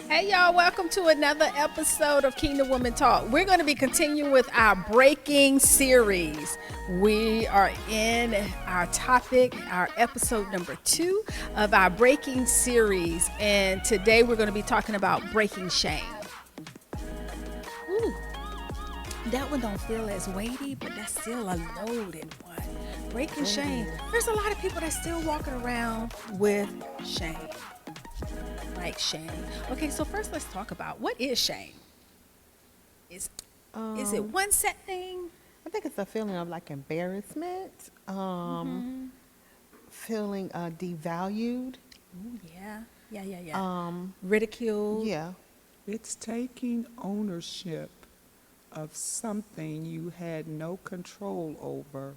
Hey y'all, welcome to another episode of Kingdom Woman Talk. We're going to be continuing with our breaking series. We are in our topic, our episode number 2 of our breaking series. And today we're going to be talking about breaking shame. Ooh, that one don't feel as weighty, but that's still a loaded one. Breaking shame. There's a lot of people that's still walking around with shame. Like shame. Okay, so first let's talk about what is shame. Is it one set thing? I think it's a feeling of like embarrassment, feeling devalued. Ooh, yeah. Ridiculed. Yeah. It's taking ownership of something you had no control over,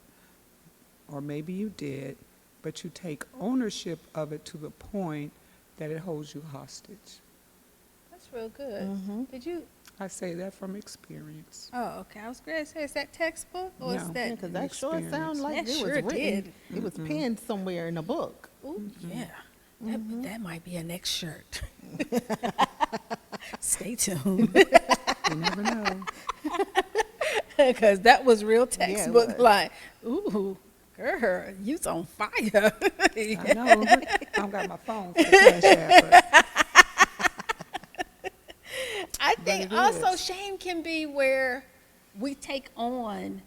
or maybe you did, but you take ownership of it to the point that it holds you hostage. That's real good. Mm-hmm. Did you? I say that from experience. Oh, okay. I was going to say, is that textbook or is No. that? Because that sure experience. sounds like That it sure was written. did. It was penned somewhere in a book. Ooh, yeah. That might be a next shirt. Stay tuned. You never know. Because that was real textbook. was. Like, ooh, girl, you's on fire. I know. I don't got my phone for the cash app, I think it also is. shame can be where we take on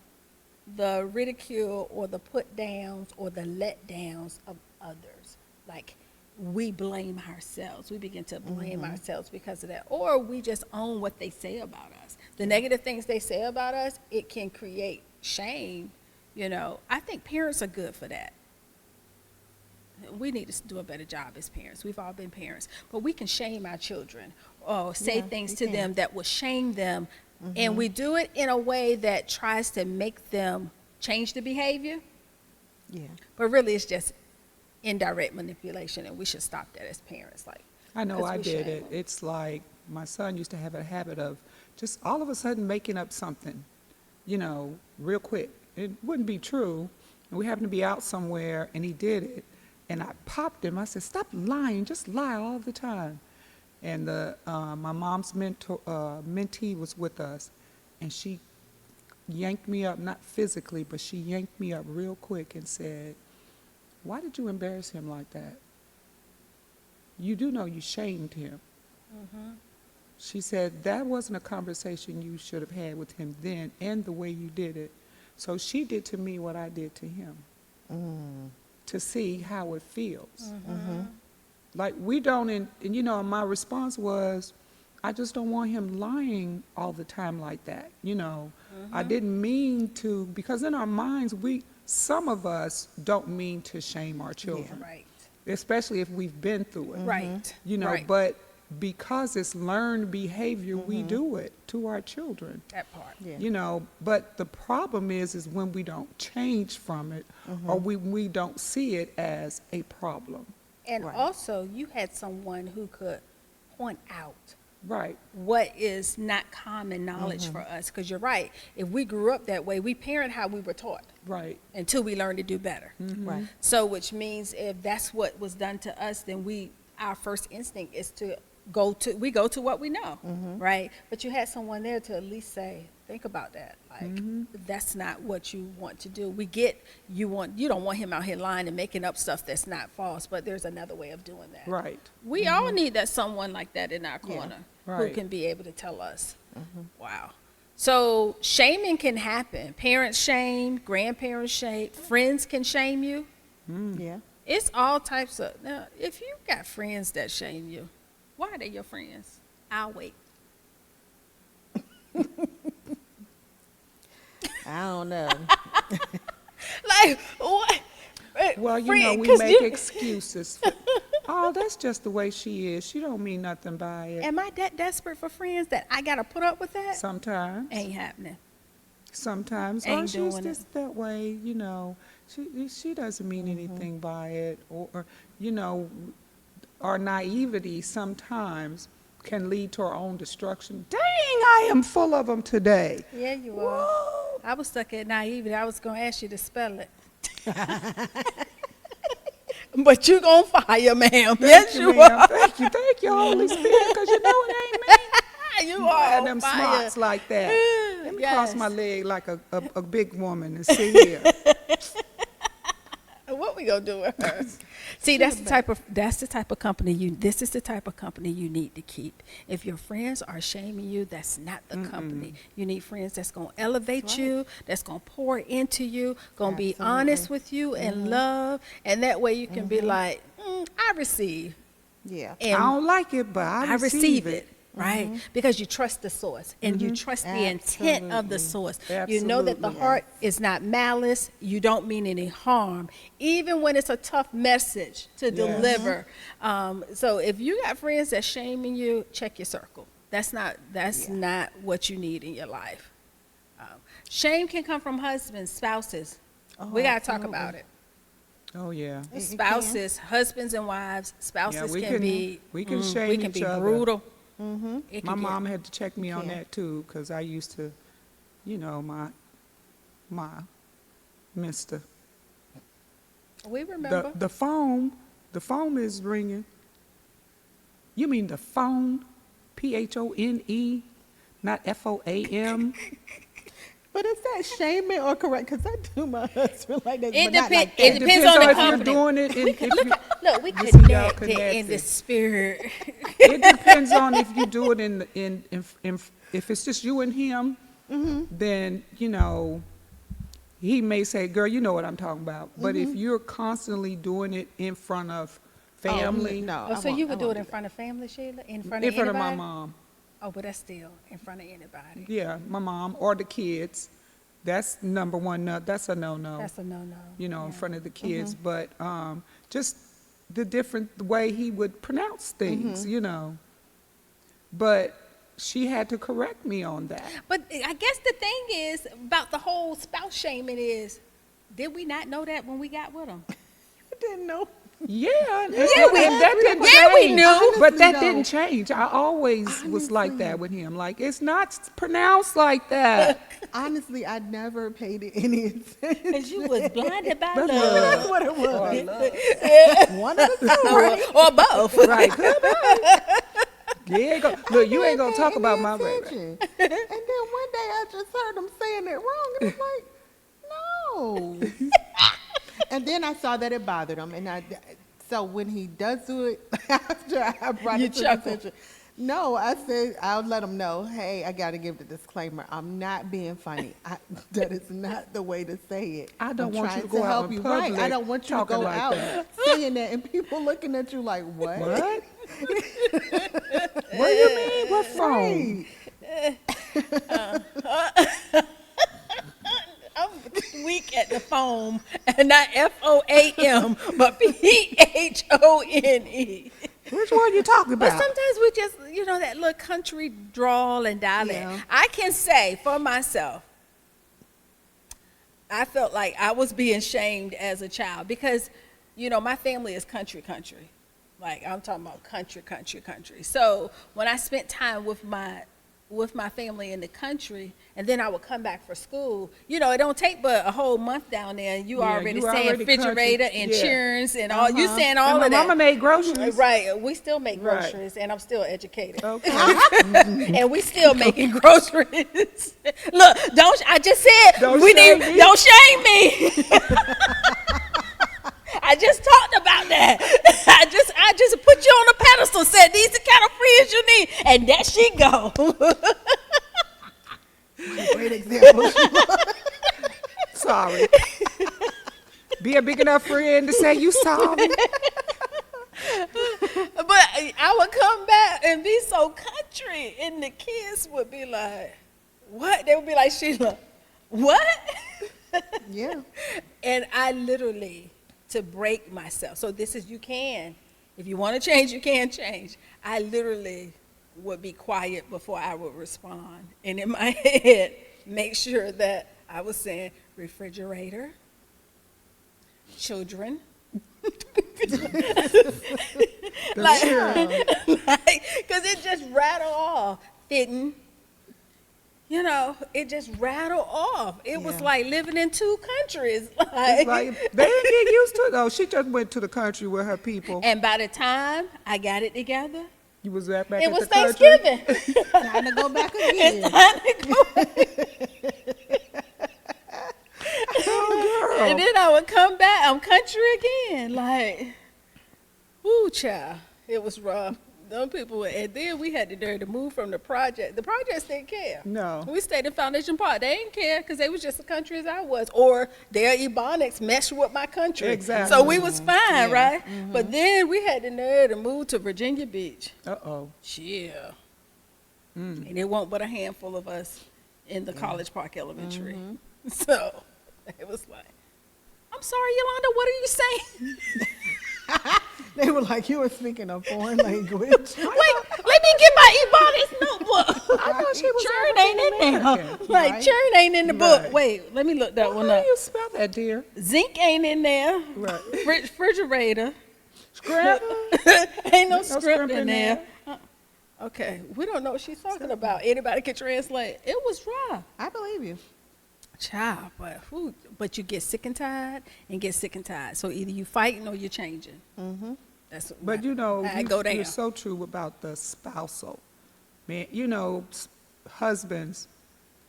the ridicule or the put downs or the let downs of others. Like we blame ourselves. We begin to blame ourselves because of that. Or we just own what they say about us. The negative things they say about us, it can create shame. You know, I think parents are good for that. We need to do a better job as parents. We've all been parents. But we can shame our children or say Yeah, things we to can. them that will shame them. And we do it in a way that tries to make them change the behavior. Yeah. But really, it's just indirect manipulation, and we should stop that as parents. Like, I know 'cause I we did shame it. them. It's like my son used to have a habit of just all of a sudden making up something, real quick. It wouldn't be true. And we happened to be out somewhere, and he did it. And I popped him. I said, "Stop lying. Just lie all the time." And my mom's mentee was with us, and she yanked me up, not physically, but she yanked me up real quick and said, "Why did you embarrass him like that? You do know you shamed him." She said, "That wasn't a conversation you should have had with him then and the way you did it." So she did to me what I did to him to see how it feels. Like we don't, and my response was, I just don't want him lying all the time like that. I didn't mean to, because in our minds, some of us don't mean to shame our children, Right. especially if we've been through it. Right. Right. But because it's learned behavior, we do it to our children. That part. Yeah. But the problem is when we don't change from it, or we don't see it as a problem. And Right. also, you had someone who could point out Right. what is not common knowledge for us. Because you're right. If we grew up that way, we parent how we were taught Right. until we learn to do better. Right. So, which means if that's what was done to us, then our first instinct is to go to what we know, right? But you had someone there to at least say, think about that. Like, Mm-hmm. that's not what you want to do. We get you don't want him out here lying and making up stuff that's not false, but there's another way of doing that. Right. We all need that someone like that in our corner who Right. can be able to tell us. Wow. So shaming can happen. Parents shame, grandparents shame, friends can shame you. Yeah. It's all types of. Now, if you got friends that shame you, why are they your friends? I'll wait. I don't know. Like what? Well, you Friend, know, we 'cause make you- excuses. Oh, that's just the way she is. She don't mean nothing by it. Am I that desperate for friends that I gotta put up with that? Sometimes. Ain't happening. Sometimes. Ain't Or she's doing it. just that way, you know. She doesn't mean anything by it. Or, you know, our naivety sometimes can lead to our own destruction. Dang, I am full of them today. Yeah, you are. Whoa. I was stuck at naivety. I was gonna ask you to spell it. But you gonna fire, ma'am. Yes, Thank you ma'am. are. Thank you, Holy Spirit, because you know it ain't me. You I are had on them fire. smarts like that. Let me cross Yes. my leg like a big woman and sit here. What we gonna do with her? See, that's the type of company this is the type of company you need to keep. If your friends are shaming you, that's not the company. You need friends that's gonna elevate you, that's gonna pour into you, gonna be honest with you and love, and that way you can be like, I receive. Yeah. I And don't like it, but I receive it. right? Because you trust the source and you trust the intent of the source. You know that the Absolutely. heart is not malice. You don't mean any harm, even when it's a tough message to deliver. So if you got friends that shaming you, check your circle. That's not what you need in your life. Shame can come from husbands, spouses. We got to talk about it. Oh, yeah. Spouses, husbands and wives, spouses we can be we can shame we can each be other. brutal. It My can get- mom had to check me on Yeah. that too, because I used to, you know, my mister. We remember. The phone is ringing. You mean the phone? PHONE, not FOAM. But is that shaming or correct? Because I do my husband like that. It but not like depends. It that. depends on the if you're company. doing it. And if you, Look, we You see, y'all connected in connected. the spirit. it depends on if you do it in if it's just you and him, then you know he may say, "Girl, you know what I'm talking about." But if you're constantly doing it in front of family, no. Oh, I so won't- you I would do won't it in front of family, Sheila? In front in of front of anybody? my mom, Oh, but that's still in front of anybody. yeah, my mom or the kids, that's number one. No, that's a no. That's a no-no. You know, in Yeah. front of the kids. But just the different way he would pronounce things, you know. But she had to correct me on that. But I guess the thing is about the whole spouse shaming is, did we not know that when we got with them? I didn't know. Yeah, and we- that didn't yeah, we change. knew. But that Honestly, didn't change. I always was like that with him. Like, it's not pronounced like that. Honestly, I never paid it any attention. Because you was blinded by That's love. That's what it was. love. One of the two, right? Or both. Right. You ain't gonna, look, you ain't gonna talk about my baby. And then one day I just heard him saying it wrong, and I'm like, no. And then I saw that it bothered him, and so when he does do it, after I brought You it to his chuckle. attention, no, I said I'll let him know. Hey, I got to give the disclaimer. I'm not being funny. That is not the way to say it. I don't I'm want you trying to go out help in you. Right. I public don't want you to talking go like out that. saying that, and people looking at you like, what? What? What do you mean? What phone? Right. I'm weak at the foam, and not FOAM, but PHONE. Which one you talking But about? sometimes we just, that little country drawl and dialect. Yeah. I can say for myself, I felt like I was being shamed as a child because, my family is country. Like, I'm talking about country. So when I spent time with my with my family in the country, and then I would come back for school. You know, it don't take but a whole month down there, and you Yeah, already you saying already refrigerator country. and Yeah. churns and all. You saying And all my of that. mama made groceries. Right, we still make Right. groceries, and I'm still educated. Okay. And we still making groceries. Look, I just said Don't we shame need. me. Don't shame me. I just talked about that. I just put you on a pedestal. Said these the kind of friends you need, and there she go. Great example. Sorry. Be a big enough friend to say you sorry. But I would come back and be so country, and the kids would be like, "What?" They would be like, "Sheila, what?" Yeah. And I literally, to break myself. So this is, you can, if you want to change, you can change. I literally would be quiet before I would respond. And in my head, make sure that I was saying refrigerator, children. Like, because it just rattle off. Didn't. You know, it just rattled off. It was Yeah. like living in two countries. It's like, they didn't get used to it. Oh, she just went to the country with her people. And by the time I got it together, You was back it at was the country. Thanksgiving. Time to go back again. It's time to go. Oh, girl. And then I would come back. I'm country again. Like, whoo, child. It was rough. Them people, and then we had to dare to move from the project. The projects didn't care. No. We stayed in Foundation Park. They didn't care because they was just the country as I was. Or their Ebonics meshed with my country. Exactly. So we was fine, Yeah. right? But then we had the nerve to move to Virginia Beach. Uh-oh. Yeah. And it wasn't but a handful of us in the College Park Elementary. So it was like, I'm sorry, Yolanda, what are you saying? They were like, you were speaking a foreign language. Wait, let me get my Ebonics notebook. I thought she was Churn ain't in there. African-American. Like, Right. churn ain't in the book. Right. Wait, let me look that How one do up. you spell that, dear? Zinc ain't in there. Right. Refrigerator. Scrap? Ain't no No script script in in there. Okay, we don't know what she's talking about. Anybody can translate. It was rough. I believe you. Child, but you get sick and tired and get sick and tired. So either you fighting or you're changing. Mm-hmm. That's But you know, I go down. you're so true about the spousal. Man, you know, husbands,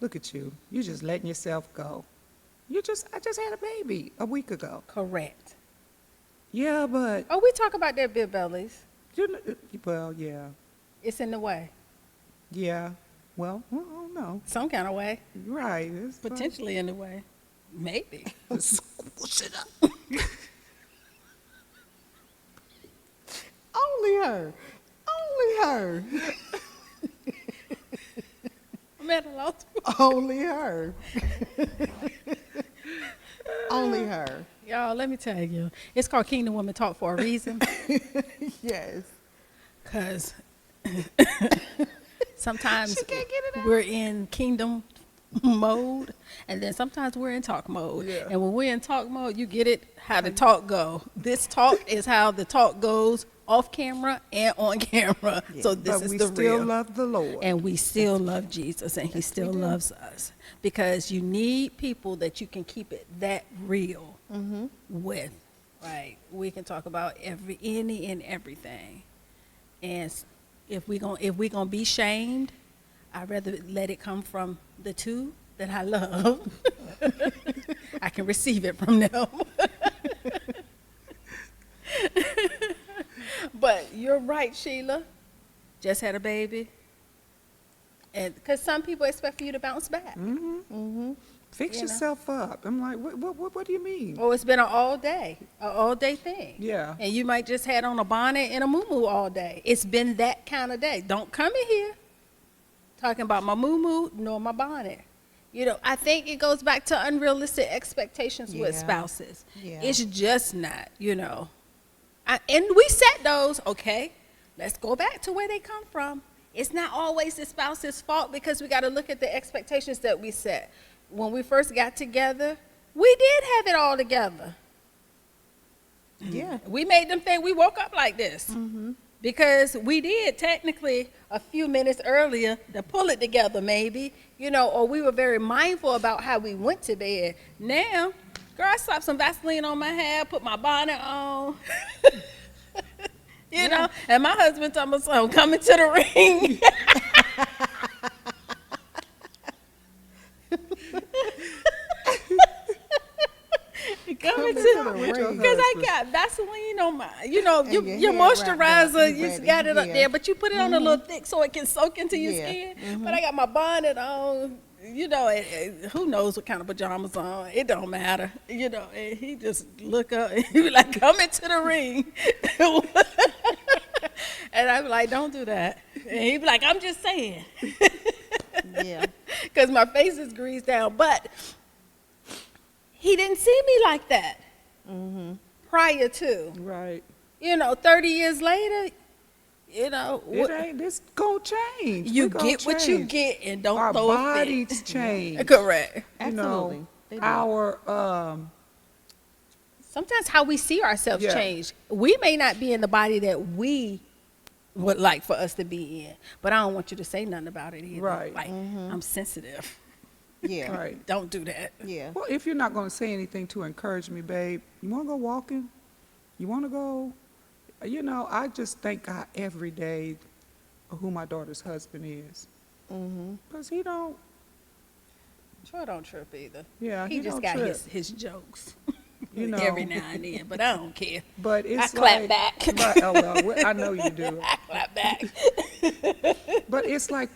look at you. You just letting yourself go. I just had a baby a week ago. Correct. Yeah, but, Oh, we talk about their big bellies. you know, well, yeah. It's in the way, Yeah. Well, I don't know. some kind of way, Right. It's like- potentially in the way, maybe. Squish it up. Only her. Only her. I'm at a loss. Only her. Only her. Y'all, let me tell you, it's called Kingdom Women Talk for a reason. Yes. Because sometimes She can't get it out. we're in kingdom mode, and then sometimes we're in talk mode. Yeah. And when we're in talk mode, you get it how the talk go. This talk is how the talk goes off camera and on camera. So this But is we the still real. love the Lord. And we still love Jesus, and he still loves us. Because you need people that you can keep it that real with. Right? We can talk about any and everything. And if we gonna be shamed, I'd rather let it come from the two that I love. I can receive it from them. But you're right, Sheila. Just had a baby. And because some people expect for you to bounce back. Fix you know. yourself up. I'm like, what do you mean? Oh, it's been an all day thing. Yeah. And you might just had on a bonnet and a muumuu all day. It's been that kind of day. Don't come in here talking about my muumuu nor my bonnet. You know, I think it goes back to unrealistic expectations with Yeah. spouses. Yeah. It's just not, you know. And we set those, okay, let's go back to where they come from. It's not always the spouse's fault because we got to look at the expectations that we set. When we first got together, we did have it all together. Yeah. We made them think we woke up like this. Because we did technically a few minutes earlier to pull it together, maybe, or we were very mindful about how we went to bed. Now, girl, I slapped some Vaseline on my hair, put my bonnet on, and my husband told me, so coming to the ring. Coming to the ring. because I got Vaseline on my, And your your hair moisturizer, wrapped up, you ready. got it up Yeah. there, but you put it on a little thick so it can soak into your Yeah. skin. But I got my bonnet on, and who knows what kind of pajamas on. It don't matter, and he just look up and he be like, coming to the ring. And I be like, don't do that. And he be like, I'm just saying. Yeah. Because my face is greased down. But he didn't see me like that prior to. Right. 30 years later, It ain't. It's gonna change. you We gonna get what you change. get and don't Our throw a bodies fit. change. Correct. Absolutely. They do. Our Sometimes how we see ourselves Yeah. change. We may not be in the body that we would like for us to be in, but I don't want you to say nothing about it either. Right. Like, I'm sensitive. Yeah. right. Don't do that. Yeah. Well, if you're not gonna say anything to encourage me, babe, you wanna go walking? You wanna go? I just thank God every day of who my daughter's husband is, because he don't. Troy don't trip either. Yeah, He just don't got trip. his jokes. You know. Every now and then, but I don't care. But it's clap like, back. Right, oh, well, I know you do. I clap back. But it's like,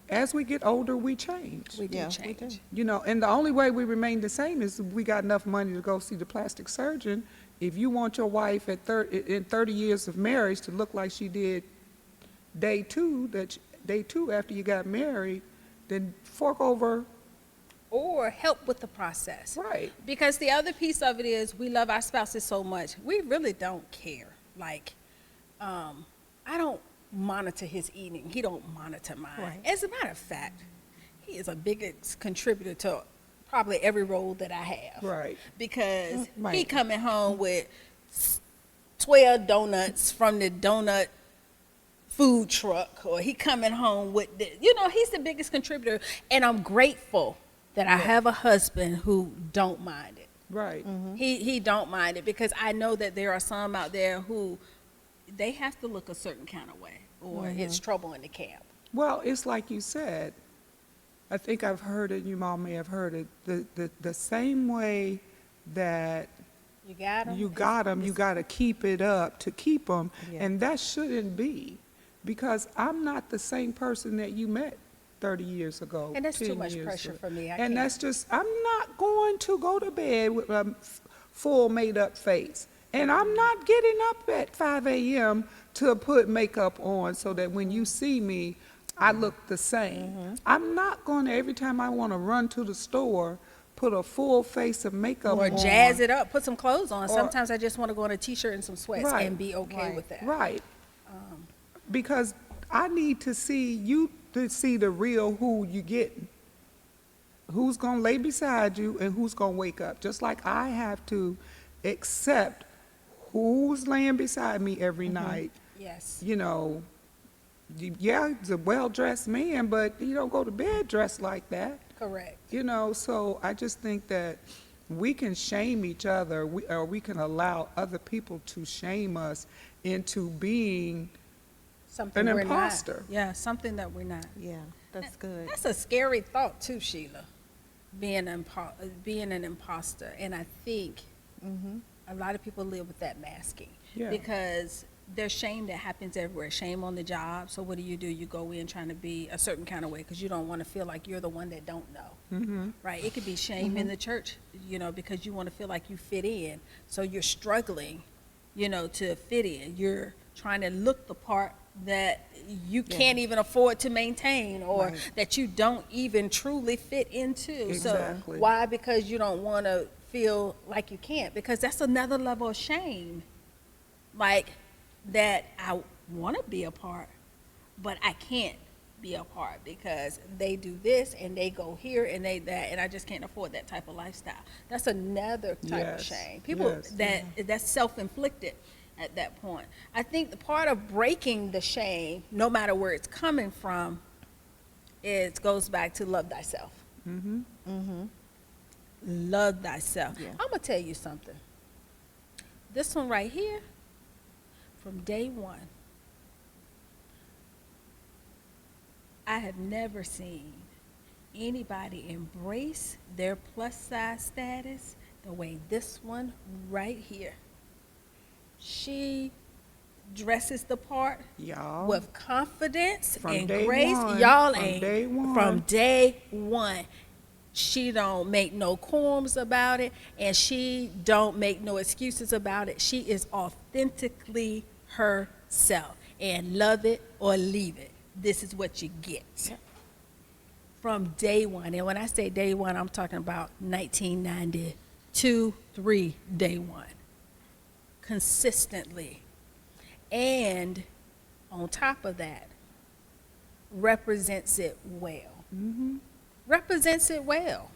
as we get older, we change. We do Yeah, we change. do. And the only way we remain the same is if we got enough money to go see the plastic surgeon. If you want your wife in 30 years of marriage to look like she did day two after you got married, then fork over. Or help with the process. Right. Because the other piece of it is we love our spouses so much, we really don't care. Like, I don't monitor his eating. He don't monitor mine. Right. As a matter of fact, he is a biggest contributor to probably every role that I have. Right. Because he Right. coming home with 12 donuts from the donut food truck, or he coming home with he's the biggest contributor, and I'm grateful that I have a husband who don't mind it. Right. He don't mind it, because I know that there are some out there who they have to look a certain kind of way, or it's trouble in the camp. Well, it's like you said. I think I've heard it. You all may have heard it. The same way that You got him. you got them, you got to keep it up to keep them, Yeah. and that shouldn't be, because I'm not the same person that you met 30 years ago. And that's too 10 much years pressure ago. for me. I And can't. that's just, I'm not going to go to bed with a full made-up face. And I'm not getting up at 5 a.m. to put makeup on so that when you see me, I look the same. I'm not going to, every time I want to run to the store, put a full face of makeup Or on. jazz it up, put some clothes on. Or- Sometimes I just want to go in a t-shirt and some sweats Right. and be okay Right. with that. Right. Because I need to see you to see the real who you getting. Who's going to lay beside you and who's going to wake up. Just like I have to accept who's laying beside me every night. Yes. Yeah, he's a well-dressed man, but he don't go to bed dressed like that. Correct. So I just think that we can shame each other, or we can allow other people to shame us into being Something an we're imposter. not. Yeah, something that we're not. Yeah. That's good. That's a scary thought too, Sheila. Being an imposter, and I think a lot of people live with that masking. Yeah. Because there's shame that happens everywhere. Shame on the job. So what do? You go in trying to be a certain kind of way because you don't want to feel like you're the one that don't know. Right? It could be shame in the church, because you want to feel like you fit in. So you're struggling, to fit in. You're trying to look the part that you can't even afford to maintain, or Right. that you don't even truly fit into. Exactly. So why? Because you don't want to feel like you can't, because that's another level of shame. Like, that I want to be a part, but I can't be a part because they do this and they go here and they that, and I just can't afford that type of lifestyle. That's another type of Yes, shame. People yes. that's self-inflicted. at that point. I think the part of breaking the shame, no matter where it's coming from, it goes back to love thyself. Love thyself. Yeah. I'm going to tell you something. This one right here, from day one, I have never seen anybody embrace their plus size status the way this one right here. She dresses the part Y'all. with confidence From and day grace. one. Y'all From ain't day one. from day one. She don't make no qualms about it, and she don't make no excuses about it. She is authentically herself, and love it or leave it. This is what you get from day one. And when I say day one, I'm talking about 1992, 3, day one. Consistently. And on top of that, represents it well. Represents it well.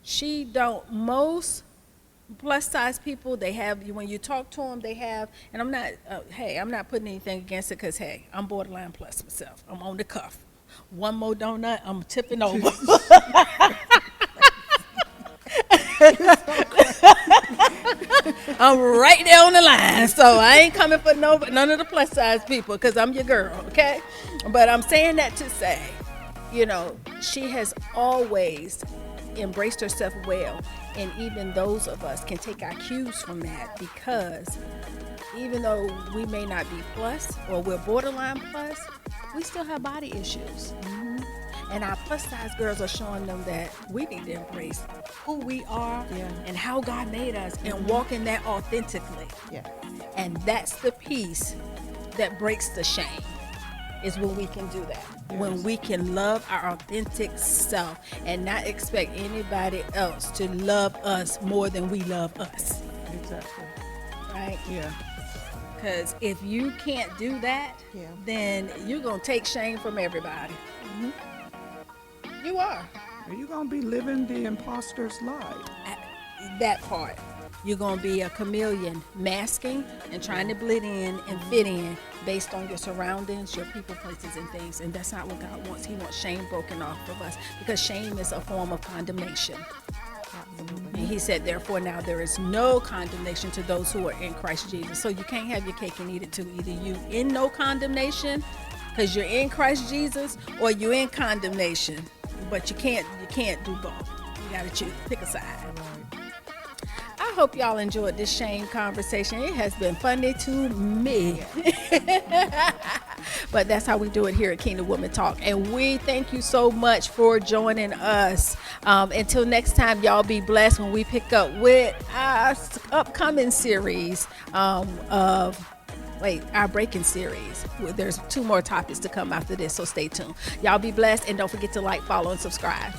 She don't, most plus size people, they have, when you talk to them, they have, and I'm not, I'm not putting anything against it, because, hey, I'm borderline plus myself. I'm on the cuff. One more donut, I'm tipping over. I'm right there on the line, so I ain't coming for none of the plus size people, because I'm your girl, okay? But I'm saying that to say, you know, she has always embraced herself well, and even those of us can take our cues from that, because even though we may not be plus or we're borderline plus, we still have body issues. And our plus size girls are showing them that we need to embrace who we are and how God made us, and walk in that authentically. Yeah. And that's the piece that breaks the shame, is when we can do that. When we can love our authentic self and not expect anybody else to love us more than we love us. Exactly. Right? Yeah. Because if you can't do that, then you're going to take shame from everybody. You are. Are you going to be living the imposter's life? That part. You're going to be a chameleon, masking and trying to blend in and fit in based on your surroundings, your people, places, and things. And that's not what God wants. He wants shame broken off of us, because shame is a form of condemnation. And he said, therefore, now there is no condemnation to those who are in Christ Jesus. So you can't have your cake and eat it too. Either you in no condemnation because you're in Christ Jesus, or you're in condemnation. But you can't do both. You got to choose, pick a side. I hope y'all enjoyed this shame conversation. It has been funny to me. But that's how we do it here at Kingdom Women Talk. And we thank you so much for joining us. Until next time, y'all be blessed when we pick up with our upcoming series our breaking series. There's 2 more topics to come after this, so stay tuned. Y'all be blessed, and don't forget to like, follow, and subscribe.